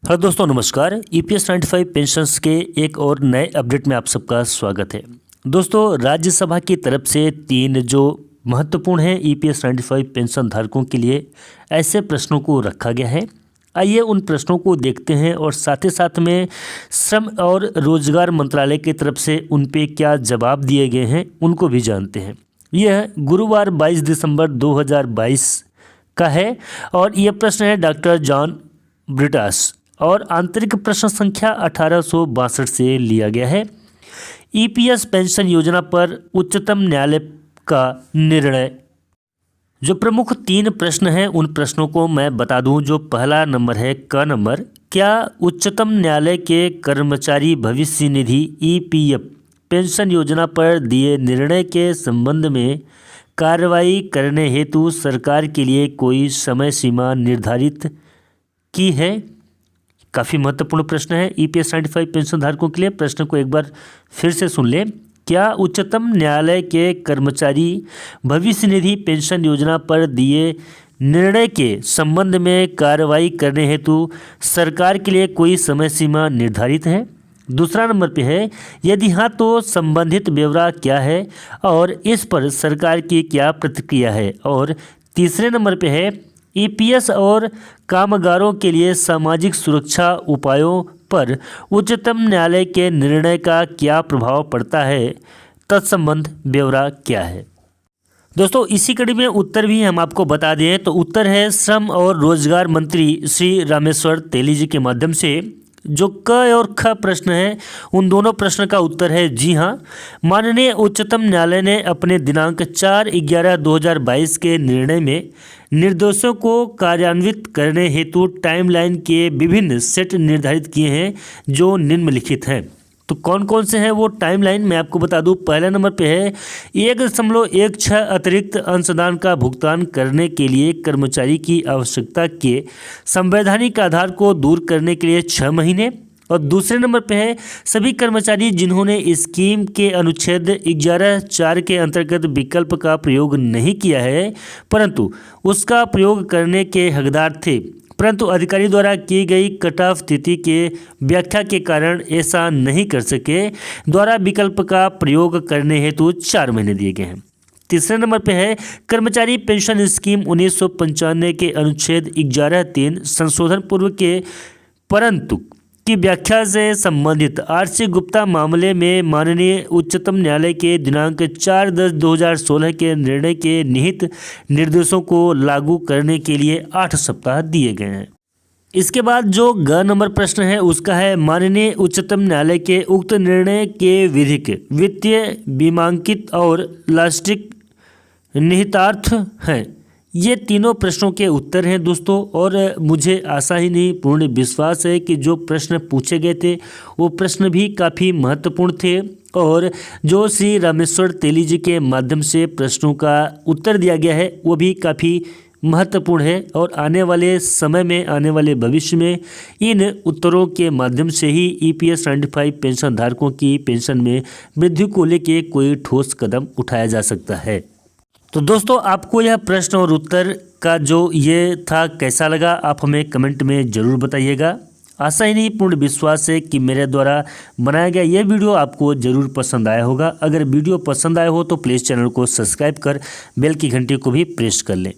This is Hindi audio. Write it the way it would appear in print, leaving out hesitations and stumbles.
हेलो दोस्तों, नमस्कार। EPS 95 पेंशन्स के एक और नए अपडेट में आप सबका स्वागत है। दोस्तों, राज्यसभा की तरफ से 3 जो महत्वपूर्ण हैं EPS 95 पेंशन धारकों के लिए ऐसे प्रश्नों को रखा गया है। आइए उन प्रश्नों को देखते हैं और साथ ही साथ में श्रम और रोजगार मंत्रालय की तरफ से उन पे क्या जवाब दिए गए हैं उनको भी जानते हैं। यह गुरुवार 22 दिसंबर 2022 का है और यह प्रश्न है डॉक्टर जॉन ब्रिटास और आंतरिक प्रश्न संख्या 1862 से लिया गया है। EPS पेंशन योजना पर उच्चतम न्यायालय का निर्णय। जो प्रमुख 3 प्रश्न हैं उन प्रश्नों को मैं बता दूं। जो पहला नंबर है क नंबर, क्या उच्चतम न्यायालय के कर्मचारी भविष्य निधि EPF पेंशन योजना पर दिए निर्णय के संबंध में कार्रवाई करने हेतु सरकार के लिए कोई समय सीमा निर्धारित की है? काफ़ी महत्वपूर्ण प्रश्न है EPS 95 पेंशन धारकों के लिए। प्रश्न को एक बार फिर से सुन लें। क्या उच्चतम न्यायालय के कर्मचारी भविष्य निधि पेंशन योजना पर दिए निर्णय के संबंध में कार्रवाई करने हेतु सरकार के लिए कोई समय सीमा निर्धारित है? दूसरा नंबर पे है, यदि हाँ तो संबंधित ब्यौरा क्या है और इस पर सरकार की क्या प्रतिक्रिया है? और तीसरे नंबर पे है, EPS और कामगारों के लिए सामाजिक सुरक्षा उपायों पर उच्चतम न्यायालय के निर्णय का क्या प्रभाव पड़ता है? तत्संबंध ब्यौरा क्या है? दोस्तों, इसी कड़ी में उत्तर भी हम आपको बता दें तो उत्तर है श्रम और रोजगार मंत्री श्री रामेश्वर तेली जी के माध्यम से। जो क और ख प्रश्न है उन दोनों प्रश्न का उत्तर है जी हाँ। माननीय उच्चतम न्यायालय ने अपने दिनांक 4/11/2022 के निर्णय में निर्देशों को कार्यान्वित करने हेतु टाइमलाइन के विभिन्न सेट निर्धारित किए हैं जो निम्नलिखित हैं। तो कौन कौन से हैं वो टाइमलाइन मैं आपको बता दूं। पहले नंबर पे है 1.16 अतिरिक्त अंशदान का भुगतान करने के लिए कर्मचारी की आवश्यकता के संवैधानिक आधार को दूर करने के लिए 6 महीने। और दूसरे नंबर पे है सभी कर्मचारी जिन्होंने स्कीम के अनुच्छेद 11(4) के अंतर्गत विकल्प का प्रयोग नहीं किया है परंतु उसका प्रयोग करने के हकदार थे परंतु अधिकारी द्वारा की गई कट ऑफ तिथि के व्याख्या के कारण ऐसा नहीं कर सके, द्वारा विकल्प का प्रयोग करने हेतु 4 महीने दिए गए हैं। तीसरे नंबर पे है कर्मचारी पेंशन स्कीम 1995 के अनुच्छेद 11(3) संशोधन पूर्व के परंतु की व्याख्या से संबंधित RC गुप्ता मामले में माननीय उच्चतम न्यायालय के दिनांक 4/10/2016 के निर्णय के निहित निर्देशों को लागू करने के लिए 8 सप्ताह दिए गए हैं। इसके बाद जो ग नंबर प्रश्न है उसका है माननीय उच्चतम न्यायालय के उक्त निर्णय के विधिक, वित्तीय, बीमांकित और लास्टिक निहितार्थ हैं। ये तीनों प्रश्नों के उत्तर हैं दोस्तों। और मुझे आशा ही नहीं पूर्ण विश्वास है कि जो प्रश्न पूछे गए थे वो प्रश्न भी काफ़ी महत्वपूर्ण थे और जो श्री रामेश्वर तेली जी के माध्यम से प्रश्नों का उत्तर दिया गया है वो भी काफ़ी महत्वपूर्ण है। और आने वाले समय में, आने वाले भविष्य में इन उत्तरों के माध्यम से ही EPS 95 पेंशन धारकों की पेंशन में वृद्धि को लेकर कोई ठोस कदम उठाया जा सकता है। तो दोस्तों, आपको यह प्रश्न और उत्तर का जो ये था कैसा लगा आप हमें कमेंट में ज़रूर बताइएगा। आशा ही नहीं पूर्ण विश्वास है कि मेरे द्वारा बनाया गया ये वीडियो आपको ज़रूर पसंद आया होगा। अगर वीडियो पसंद आया हो तो प्लीज़ चैनल को सब्सक्राइब कर बेल की घंटी को भी प्रेस कर लें।